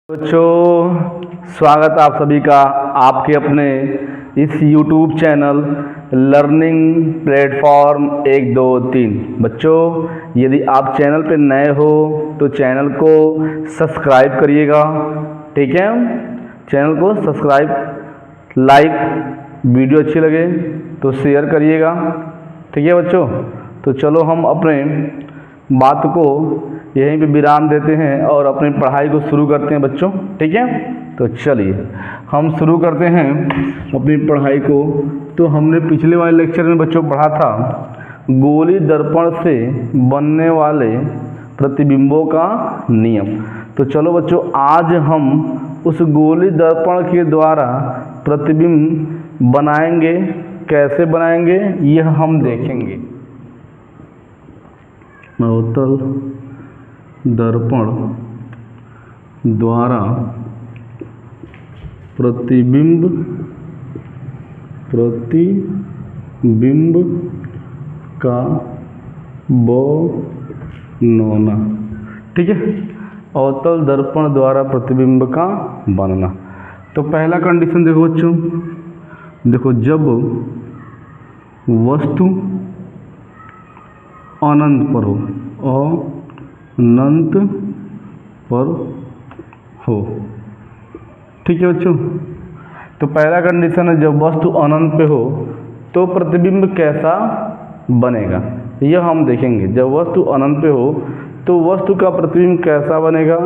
बच्चों, स्वागत आप सभी का आपके अपने इस YouTube चैनल लर्निंग प्लेटफॉर्म 1 2 3। बच्चों, यदि आप चैनल पे नए हो तो चैनल को सब्सक्राइब करिएगा। ठीक है, चैनल को सब्सक्राइब, लाइक, वीडियो अच्छी लगे तो शेयर करिएगा। ठीक है बच्चों, तो चलो हम अपने बात को यहीं पे विराम देते हैं और अपनी पढ़ाई को शुरू करते हैं बच्चों। ठीक है, तो चलिए हम शुरू करते हैं अपनी पढ़ाई को। तो हमने पिछले वाले लेक्चर में बच्चों पढ़ा था गोली दर्पण से बनने वाले प्रतिबिंबों का नियम। तो चलो बच्चों, आज हम उस गोली दर्पण के द्वारा प्रतिबिंब बनाएंगे। कैसे बनाएंगे यह हम देखेंगे। अवतल दर्पण द्वारा प्रतिबिंब का बनना। ठीक है, अवतल दर्पण द्वारा प्रतिबिंब का बनना। तो पहला कंडीशन देखो बच्चों, देखो जब वस्तु अनंत पर हो, अनंत पर हो। ठीक है बच्चों, तो पहला कंडीशन है जब वस्तु अनंत पे हो तो प्रतिबिंब कैसा बनेगा यह हम देखेंगे। जब वस्तु अनंत पे हो तो वस्तु का प्रतिबिंब कैसा बनेगा।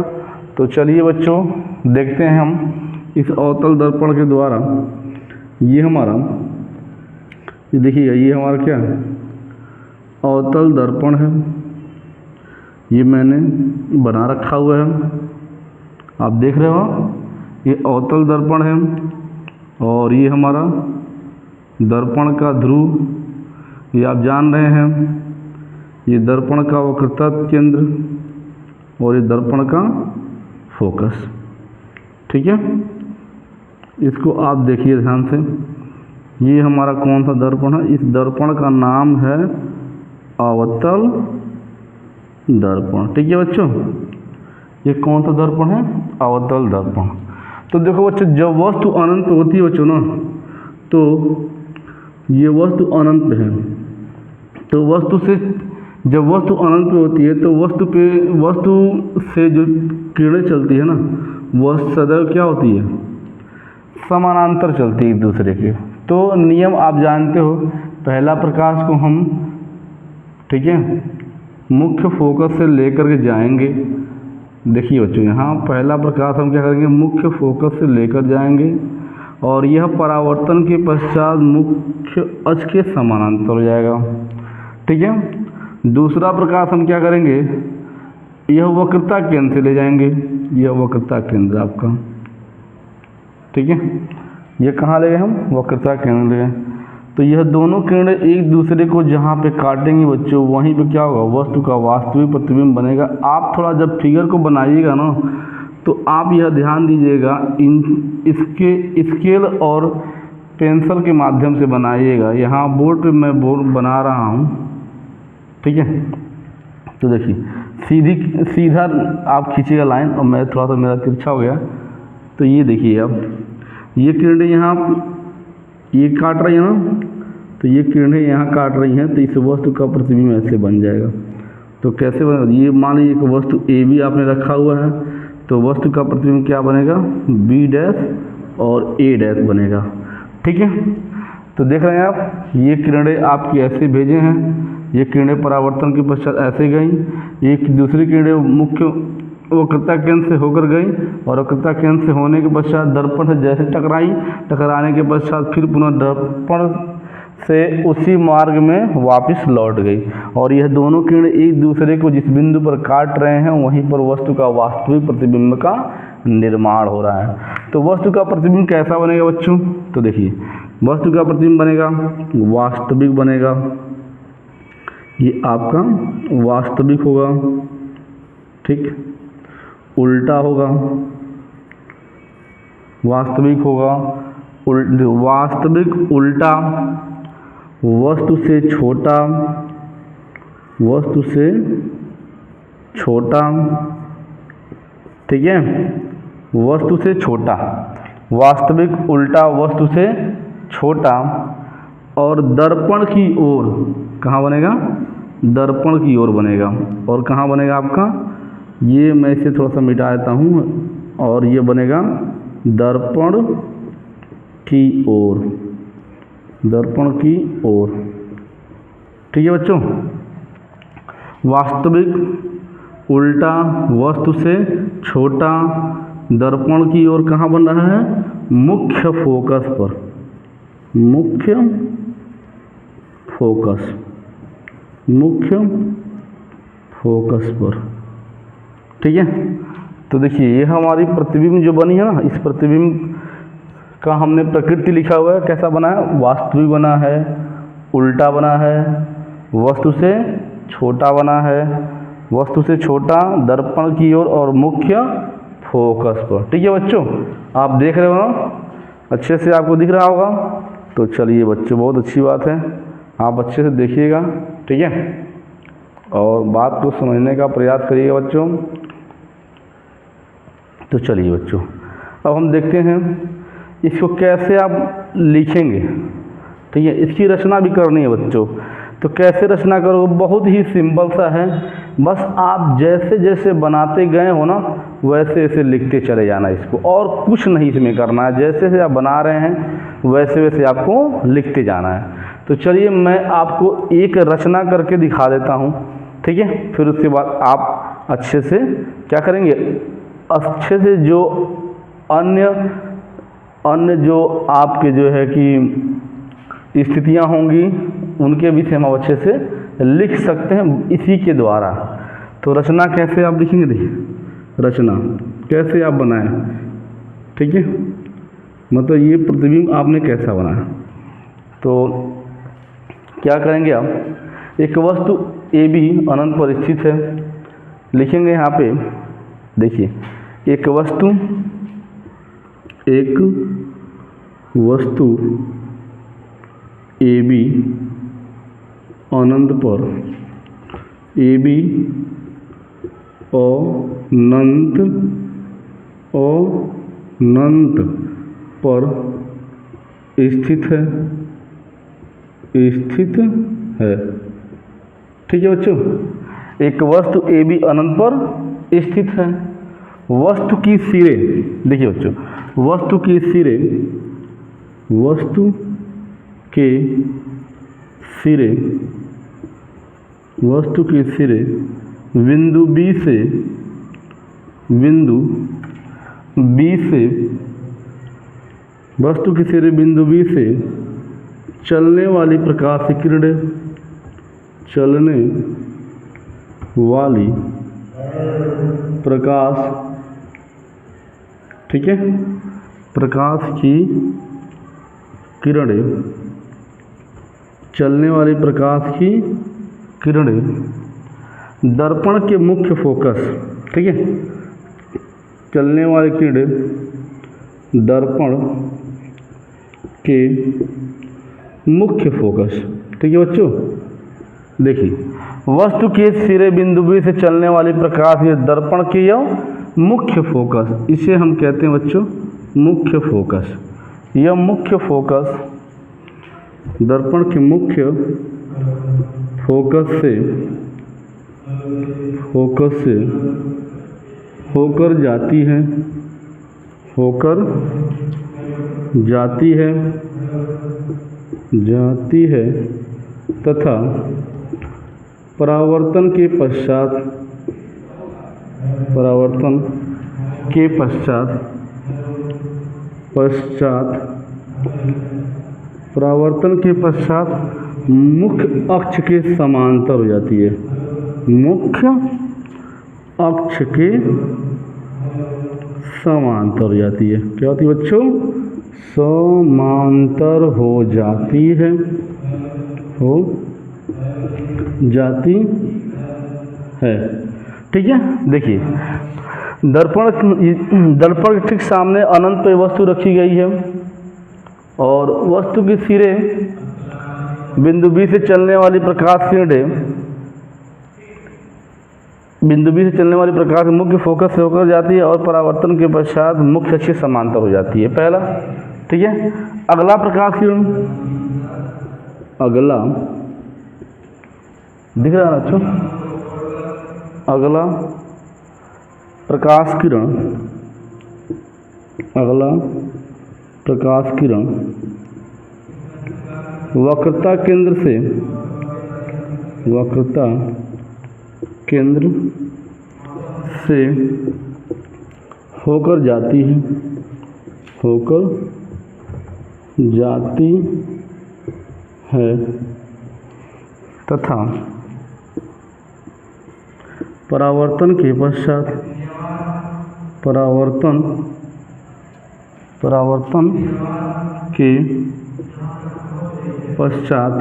तो चलिए बच्चों देखते हैं हम इस अवतल दर्पण के द्वारा। ये हमारा, ये देखिए, ये हमारा क्या है, अवतल दर्पण है। ये मैंने बना रखा हुआ है, आप देख रहे हो, ये अवतल दर्पण है। और ये हमारा दर्पण का ध्रुव, ये आप जान रहे हैं, ये दर्पण का वक्रता केंद्र और ये दर्पण का फोकस। ठीक है, इसको आप देखिए ध्यान से। ये हमारा कौन सा दर्पण है, इस दर्पण का नाम है अवतल दर्पण। ठीक है बच्चों, ये कौन सा दर्पण है, अवतल दर्पण। तो देखो बच्चों, जब वस्तु अनंत पे होती है बच्चों ना, तो ये वस्तु अनंत पे है। तो वस्तु से, जब वस्तु अनंत पे होती है तो वस्तु से जो किरणें चलती है ना, वह सदैव क्या होती है, समानांतर चलती है एक दूसरे के। तो नियम आप जानते हो, पहला प्रकाश को हम, ठीक है, मुख्य फोकस से लेकर के जाएंगे। देखिए बच्चों, यहाँ पहला प्रकाश हम क्या करेंगे, मुख्य फोकस से लेकर जाएंगे और यह परावर्तन के पश्चात मुख्य अक्ष के समानांतर हो जाएगा। ठीक है, दूसरा प्रकाश हम क्या करेंगे, यह वक्रता केंद्र से ले जाएंगे, यह वक्रता केंद्र आपका। ठीक है, ये कहाँ ले गए हम, वक्रता केंद्र ले गए। तो यह दोनों किरणें एक दूसरे को जहाँ पे काटेंगी बच्चों, वहीं पे क्या होगा, वस्तु का वास्तविक प्रतिबिंब बनेगा। आप थोड़ा जब फिगर को बनाइएगा ना, तो आप यह ध्यान दीजिएगा, इसके स्केल और पेंसिल के माध्यम से बनाइएगा। यहाँ बोर्ड पे मैं बोर्ड बना रहा हूँ। ठीक है, तो देखिए सीधा आप खींचिएगा लाइन, और मैं थोड़ा सा मेरा तिरछा हो गया। तो ये देखिए, अब ये किरणें यहाँ ये काट रही है ना, तो ये किरणें यहाँ काट रही हैं, तो इस वस्तु का प्रतिबिंब ऐसे बन जाएगा। तो कैसे बनेगा, ये मान लीजिए कि वस्तु ए बी आपने रखा हुआ है, तो वस्तु का प्रतिबिंब क्या बनेगा, बी डैश और ए डैश बनेगा। ठीक है, तो देख रहे हैं आप, ये किरणें आपकी ऐसे भेजे हैं, ये किरणें परावर्तन के पश्चात ऐसे गई, एक दूसरी किरणें मुख्य वक्रता केंद्र से होकर गई और वक्रता केंद्र से होने के पश्चात दर्पण से जैसे टकराने के पश्चात फिर पुनः दर्पण से उसी मार्ग में वापस लौट गई। और यह दोनों किरणें एक दूसरे को जिस बिंदु पर काट रहे हैं, वहीं पर वस्तु का वास्तविक प्रतिबिंब का निर्माण हो रहा है। तो वस्तु का प्रतिबिंब कैसा बनेगा बच्चों, तो देखिए, वस्तु का प्रतिबिंब बनेगा वास्तविक बनेगा, ये आपका वास्तविक होगा। ठीक, उल्टा होगा, वास्तविक होगा, वास्तविक उल्टा, वस्तु से छोटा, वस्तु से छोटा। ठीक है, वस्तु से छोटा, वास्तविक उल्टा वस्तु से छोटा, और दर्पण की ओर, कहाँ बनेगा, दर्पण की ओर बनेगा। और कहाँ बनेगा आपका, ये मैं इसे थोड़ा सा मिटा देता हूँ, और ये बनेगा दर्पण की ओर, दर्पण की ओर। ठीक है बच्चों, वास्तविक उल्टा वस्तु से छोटा, दर्पण की ओर कहाँ बन रहा है, मुख्य फोकस पर, मुख्य फोकस, मुख्य फोकस पर। ठीक है, तो देखिए ये हमारी प्रतिबिंब जो बनी है ना, इस प्रतिबिंब का हमने प्रकृति लिखा हुआ है, कैसा बना है, वास्तविक बना है, उल्टा बना है, वस्तु से छोटा बना है, वस्तु से छोटा, दर्पण की ओर और मुख्य फोकस पर। ठीक है बच्चों, आप देख रहे हो ना, अच्छे से आपको दिख रहा होगा। तो चलिए बच्चों, बहुत अच्छी बात है, आप अच्छे से देखिएगा। ठीक है, और बात को समझने का प्रयास करिएगा बच्चों। तो चलिए बच्चों, अब हम देखते हैं इसको कैसे आप लिखेंगे। ठीक है, इसकी रचना भी करनी है बच्चों। तो कैसे रचना करोगे, बहुत ही सिंपल सा है, बस आप जैसे जैसे बनाते गए हो ना, वैसे वैसे लिखते चले जाना इसको, और कुछ नहीं इसमें करना है। जैसे जैसे आप बना रहे हैं वैसे वैसे आपको लिखते जाना है। तो चलिए मैं आपको एक रचना करके दिखा देता हूँ। ठीक है, फिर उसके बाद आप अच्छे से क्या करेंगे, अच्छे से जो अन्य जो आपके जो है कि स्थितियाँ होंगी उनके विषय हम अच्छे से लिख सकते हैं इसी के द्वारा। तो रचना कैसे आप लिखेंगे, देखिए रचना कैसे आप बनाएं। ठीक है, मतलब ये प्रतिबिंब आपने कैसा बनाया। तो क्या करेंगे आप, एक वस्तु ए बी अनंत पर स्थित है, लिखेंगे यहाँ पे, देखिए एक वस्तु ए बी अनंत पर, ए बी अनंत पर स्थित है। ठीक है बच्चों, एक वस्तु ए बी अनंत पर स्थित है। वस्तु की सिरे, देखिए बच्चों, वस्तु के सिरे बिंदु बी से चलने वाली प्रकाश किरणें, ठीक है, प्रकाश की किरणें, चलने वाली प्रकाश की किरणें दर्पण के मुख्य फोकस, ठीक है, चलने वाली किरणें दर्पण के मुख्य फोकस। ठीक है बच्चों, देखिए वस्तु के सिरे बिंदु बी से चलने वाली प्रकाश ये दर्पण के यह मुख्य फोकस, इसे हम कहते हैं बच्चों मुख्य फोकस। यह मुख्य फोकस दर्पण के मुख्य फोकस से होकर जाती है तथा परावर्तन के पश्चात मुख्य अक्ष के समांतर हो जाती है। मुख्य अक्ष के समांतर हो जाती है। क्या होती है बच्चों? समांतर हो जाती है, ठीक है। देखिए दर्पण के ठीक सामने अनंत पे वस्तु रखी गई है और वस्तु के सिरे बिंदु बी से चलने वाली प्रकाश किरणें बिंदु बी से चलने वाली प्रकाश मुख्य फोकस से होकर जाती है और परावर्तन के पश्चात मुख्य अक्ष के समांतर हो जाती है, पहला। ठीक है, अगला प्रकाश किरण, अगला दिख रहा है बच्चों, अगला प्रकाश किरण, अगला प्रकाश किरण वक्रता केंद्र से, वक्रता केंद्र से होकर जाती है, होकर जाती है तथा परावर्तन के पश्चात, परावर्तन के पश्चात,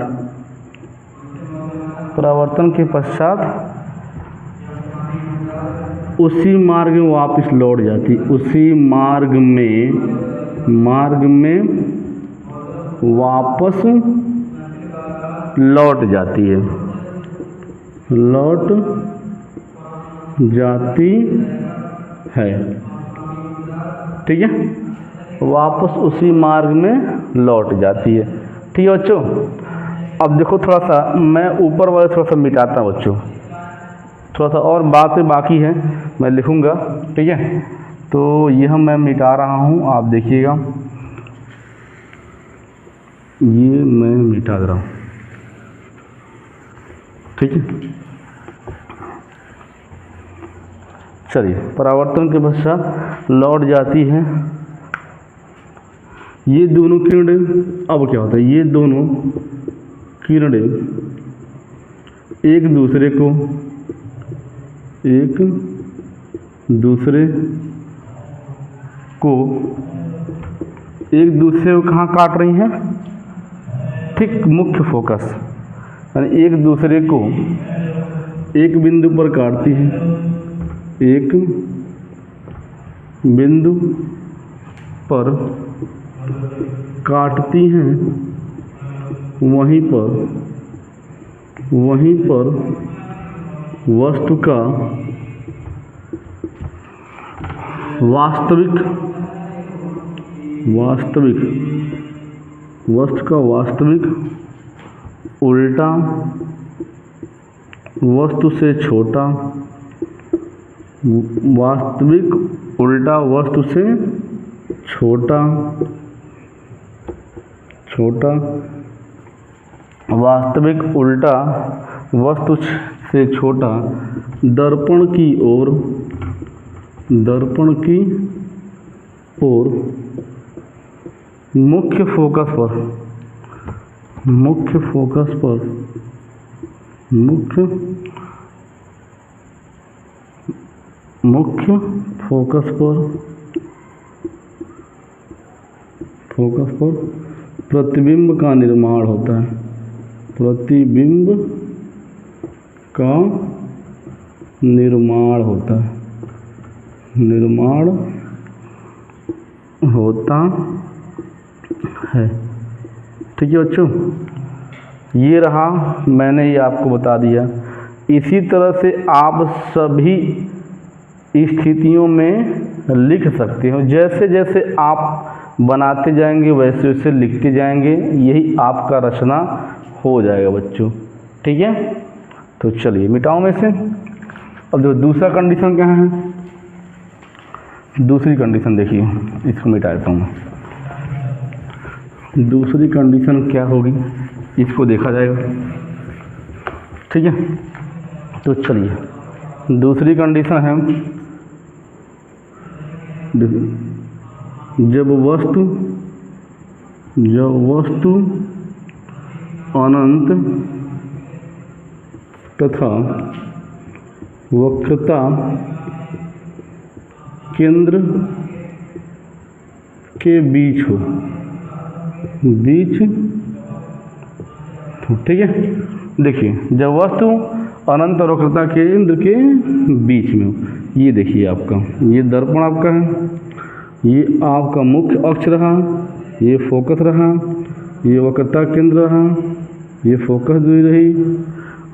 परावर्तन के पश्चात उसी मार्ग में वापस लौट जाती, उसी मार्ग में वापस लौट जाती है, लौट जाती है। ठीक है, वापस उसी मार्ग में लौट जाती है। ठीक है बच्चों, अब देखो थोड़ा सा मैं ऊपर वाले थोड़ा सा मिटाता हूँ बच्चों, थोड़ा सा और बातें बाकी है, मैं लिखूँगा। ठीक है, तो यह मैं मिटा रहा हूँ, आप देखिएगा, ये मैं मिटा रहा हूँ। ठीक है, चलिए, परावर्तन के पश्चात लौट जाती है। ये दोनों किरणें, अब क्या होता है, ये दोनों किरणें एक दूसरे को कहाँ काट रही हैं, ठीक मुख्य फोकस, यानी एक दूसरे को एक बिंदु पर काटती हैं, एक बिंदु पर काटती हैं, वहीं पर वस्तु का वास्तविक उल्टा वस्तु से छोटा, वास्तविक उल्टा वस्तु से छोटा, वास्तविक उल्टा वस्तु से छोटा दर्पण की ओर मुख्य फोकस पर प्रतिबिंब का निर्माण होता है, प्रतिबिंब का निर्माण होता है। ठीक है बच्चों, ये रहा, मैंने ये आपको बता दिया। इसी तरह से आप सभी स्थितियों में लिख सकते हो, जैसे जैसे आप बनाते जाएंगे वैसे वैसे लिखते जाएंगे, यही आपका रचना हो जाएगा बच्चों। ठीक है, तो चलिए मिटाओ में से। अब जो दूसरा कंडीशन क्या है, दूसरी कंडीशन देखिए, इसको मिटा देता हूँ। दूसरी कंडीशन क्या होगी, इसको देखा जाएगा। ठीक है, तो चलिए दूसरी कंडीशन है, जब वस्तु अनंत तथा वक्रता केंद्र के बीच हो, ठीक है। देखिए, जब वस्तु अनंत और वक्रता केंद्र के बीच में हो, ये देखिए आपका ये दर्पण आपका है, ये आपका मुख्य अक्ष रहा, ये फोकस रहा, ये वक्रता केंद्र रहा, ये फोकस दूरी रही,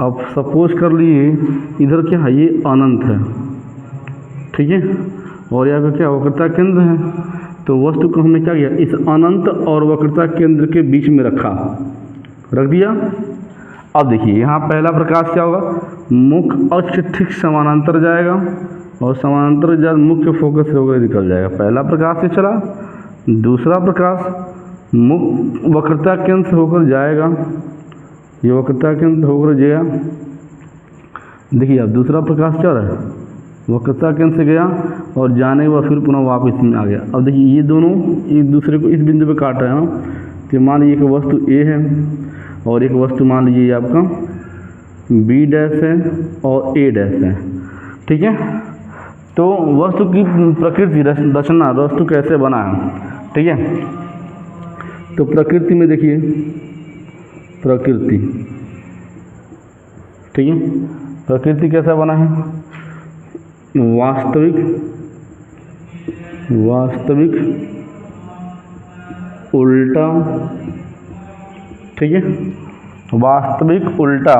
अब सपोज कर लिए इधर क्या है, ये अनंत है, ठीक है, और यहाँ पे क्या वक्रता केंद्र है। तो वस्तु को हमने क्या किया, इस अनंत और वक्रता केंद्र के बीच में रख दिया। अब देखिए यहाँ पहला प्रकाश क्या होगा, मुख्य अक्ष ठीक समानांतर जाएगा और समानांतर जब मुख्य फोकस से होकर निकल जाएगा। पहला प्रकाश से चला, दूसरा प्रकाश मुख्य वक्रता केंद्र से होकर जाएगा, ये वक्रता केंद्र होकर गया। देखिए अब दूसरा प्रकाश क्या रहा है, वक्रता केंद्र से गया और जाने के बाद फिर पुनः वापस में आ गया। अब देखिए ये दोनों एक दूसरे को इस बिंदु पे काट रहे हैं ना, तो मान लीजिए एक वस्तु ए है और एक वस्तु मान लीजिए आपका बी डैश है और ए डैश है, ठीक है। तो वस्तु की प्रकृति रचना, वस्तु कैसे बना है, ठीक है। तो प्रकृति में देखिए, प्रकृति, ठीक है, प्रकृति कैसा बना है, वास्तविक उल्टा, ठीक है, वास्तविक उल्टा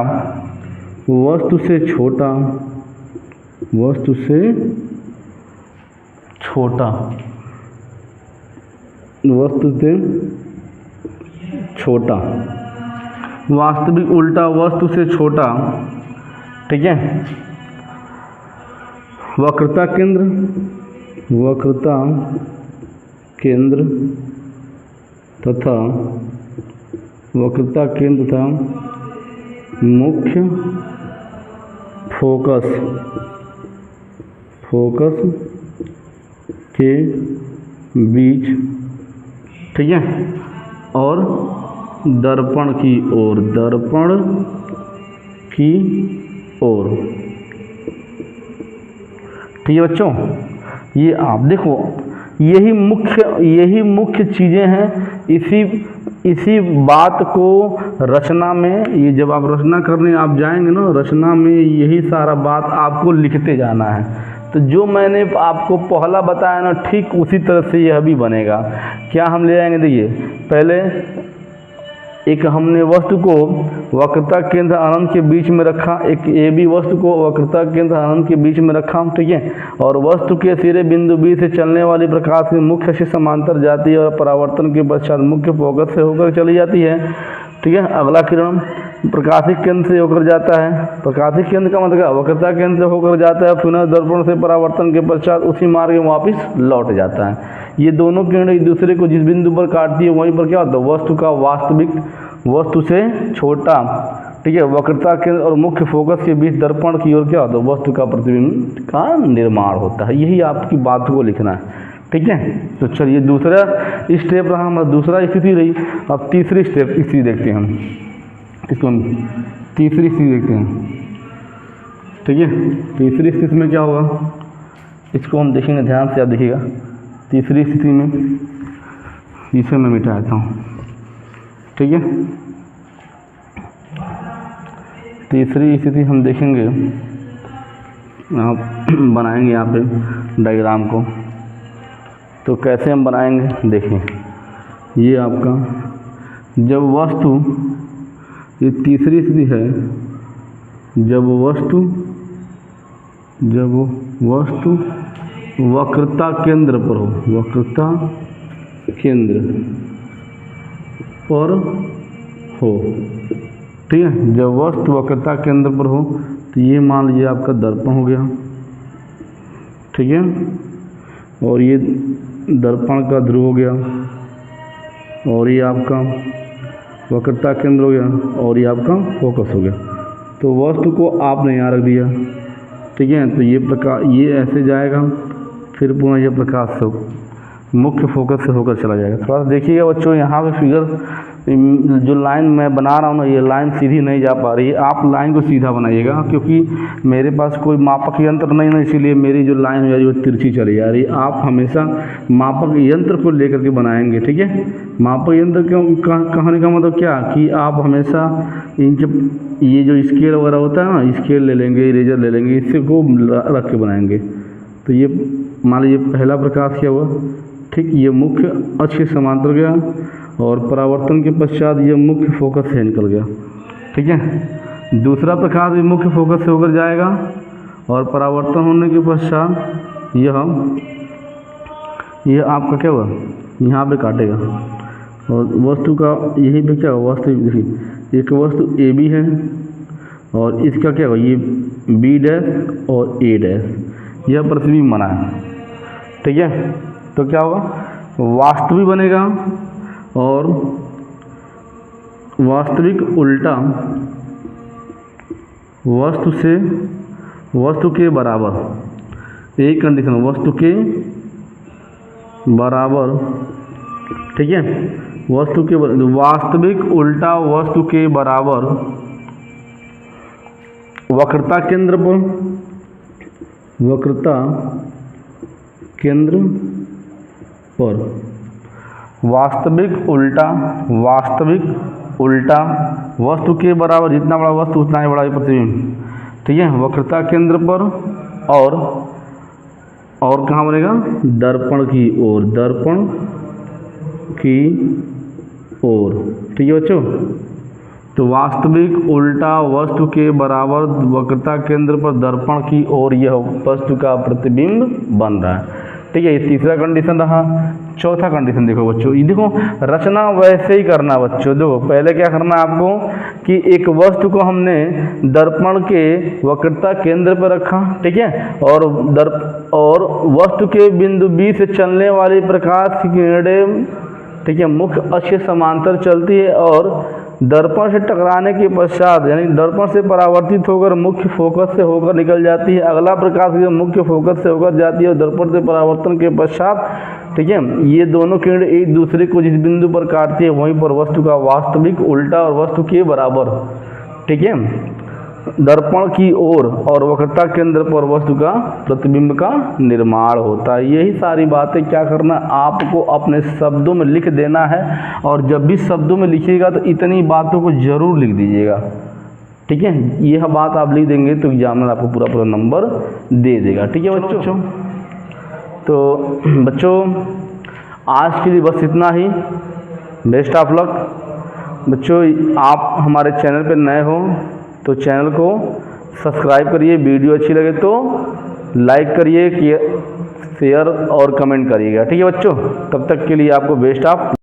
वस्तु से छोटा, वस्तु से छोटा, वस्तु से छोटा, वास्तविक उल्टा वस्तु से छोटा, ठीक है। वक्रता केंद्र तथा वक्रता केंद्र तथा मुख्य फोकस के बीच, ठीक है, और दर्पण की ओर, ठीक है बच्चों। ये आप देखो, यही मुख्य चीज़ें हैं। इसी बात को रचना में, ये जब आप रचना करने आप जाएंगे ना, रचना में यही सारा बात आपको लिखते जाना है। तो जो मैंने आपको पहला बताया ना, ठीक उसी तरह से यह भी बनेगा। क्या हम ले आएंगे, देखिए पहले एक हमने वस्तु को वक्रता केंद्र अनंत के बीच में रखा, एक ए बी वस्तु को वक्रता केंद्र अनंत के बीच में रखा, ठीक है, और वस्तु के सिरे बिंदु बी से चलने वाली प्रकाश में मुख्य से समांतर जाती है और परावर्तन के पश्चात मुख्य फोकस से होकर चली जाती है, ठीक है। अगला किरण प्रकाशिक केंद्र से होकर जाता है, प्रकाशिक केंद्र का मतलब वक्रता केंद्र से होकर जाता है, पुनः दर्पण से परावर्तन के पश्चात उसी मार्ग में वापस लौट जाता है। ये दोनों किरण एक दूसरे को जिस बिंदु पर काटती है वहीं पर क्या होता है, वस्तु का वास्तविक वस्तु से छोटा, ठीक है, वक्रता केंद्र और मुख्य फोकस के बीच दर्पण की ओर क्या होता है, वस्तु का प्रतिबिंब का निर्माण होता है। यही आपकी बात को लिखना है, ठीक है। तो चलिए दूसरा स्टेप रहा हमारा, दूसरा स्थिति रही। अब तीसरी स्थिति देखते हैं हम, इसको हम तीसरी स्थिति देखते हैं, ठीक है। तीसरी स्थिति में क्या होगा, इसको हम देखेंगे, ध्यान से आप देखिएगा। तीसरी स्थिति में इसे मैं मिटा देता हूँ, ठीक है। तीसरी स्थिति हम देखेंगे, आप बनाएंगे यहाँ पे डायग्राम को। तो कैसे हम बनाएंगे, देखिए ये आपका जब वस्तु, ये तीसरी स्थिति है, जब वस्तु वक्रता केंद्र पर हो, वक्रता केंद्र पर हो, ठीक है। जब वस्तु वक्रता केंद्र पर हो तो ये मान लीजिए आपका दर्पण हो गया, ठीक है, और ये दर्पण का ध्रुव हो गया, और ये आपका वक्रता केंद्र हो गया, और ये आपका फोकस हो गया। तो वस्तु को आपने यहाँ रख दिया, ठीक है। तो ये प्रकाश ये ऐसे जाएगा, फिर पुनः ये प्रकाश से मुख्य फोकस से होकर चला जाएगा। थोड़ा सा देखिएगा बच्चों, यहाँ पे फिगर जो लाइन मैं बना रहा हूँ ना, ये लाइन सीधी नहीं जा पा रही है। आप लाइन को सीधा बनाइएगा, क्योंकि मेरे पास कोई मापक यंत्र नहीं है, इसीलिए मेरी जो लाइन है वो तिरछी चली जा रही है। आप हमेशा मापक यंत्र को लेकर के बनाएंगे, ठीक है। मापक यंत्र क्यों कहने का मतलब क्या, कि आप हमेशा ये जो स्केल वगैरह होता है ना, स्केल ले लेंगे, इरेजर ले लेंगे, इससे को रख के बनाएंगे। तो ये मान लीजिए पहला प्रकाश क्या हुआ, ठीक, ये मुख्य अक्ष के समांतर गया और परावर्तन के पश्चात ये मुख्य फोकस से निकल गया, ठीक है। दूसरा प्रकाश भी मुख्य फोकस से होकर जाएगा और परावर्तन होने के पश्चात यह आपका क्या हुआ, यहाँ पे काटेगा और वस्तु का यहीं पे क्या हुआ, वस्तु देखिए एक वस्तु ए बी है और इसका क्या हुआ, ये बी डैश और ए डैश, यह प्रतिबिंब बना है। ठीक है, तो क्या होगा, वास्तविक बनेगा और वास्तविक उल्टा वस्तु के बराबर, एक कंडीशन वस्तु के बराबर। ठीक है, वस्तु के वास्तविक उल्टा वस्तु के बराबर वक्रता केंद्र पर वास्तविक उल्टा वस्तु के बराबर, जितना बड़ा वस्तु उतना ही बड़ा प्रतिबिंब। ठीक है, वक्रता केंद्र पर और कहाँ बनेगा, दर्पण की ओर। ठीक है बच्चों, तो वास्तविक उल्टा वस्तु के बराबर वक्रता केंद्र पर दर्पण की ओर यह वस्तु का प्रतिबिंब बन रहा है। ठीक है, ये तीसरा कंडीशन रहा। चौथा कंडीशन देखो बच्चों, ये देखो रचना वैसे ही करना बच्चों। देखो पहले क्या करना है आपको कि एक वस्तु को हमने दर्पण के वक्रता केंद्र पर रखा। ठीक है, और वस्तु के बिंदु बी से चलने वाली प्रकाश की किरणें, ठीक है, मुख्य अक्ष के समांतर चलती है और दर्पण से टकराने के पश्चात यानी दर्पण से परावर्तित होकर मुख्य फोकस से होकर निकल जाती है। अगला प्रकाश जो मुख्य फोकस से होकर जाती है और दर्पण से परावर्तन के पश्चात, ठीक है, ये दोनों किरणें एक दूसरे को जिस बिंदु पर काटती है वहीं पर वस्तु का वास्तविक उल्टा और वस्तु के बराबर, ठीक है, दर्पण की ओर और वक्रता केंद्र पर वस्तु का प्रतिबिंब का निर्माण होता है। यही सारी बातें क्या करना, आपको अपने शब्दों में लिख देना है और जब भी शब्दों में लिखिएगा तो इतनी बातों को जरूर लिख दीजिएगा। ठीक है, यह बात आप लिख देंगे तो एग्जामिनर आपको पूरा नंबर दे देगा। ठीक है बच्चों, तो बच्चों आज के लिए बस इतना ही। बेस्ट ऑफ लक बच्चों। आप हमारे चैनल पर नए हो तो चैनल को सब्सक्राइब करिए, वीडियो अच्छी लगे तो लाइक करिए, शेयर और कमेंट करिएगा। ठीक है बच्चों, तब तक के लिए आपको बेस्ट ऑफ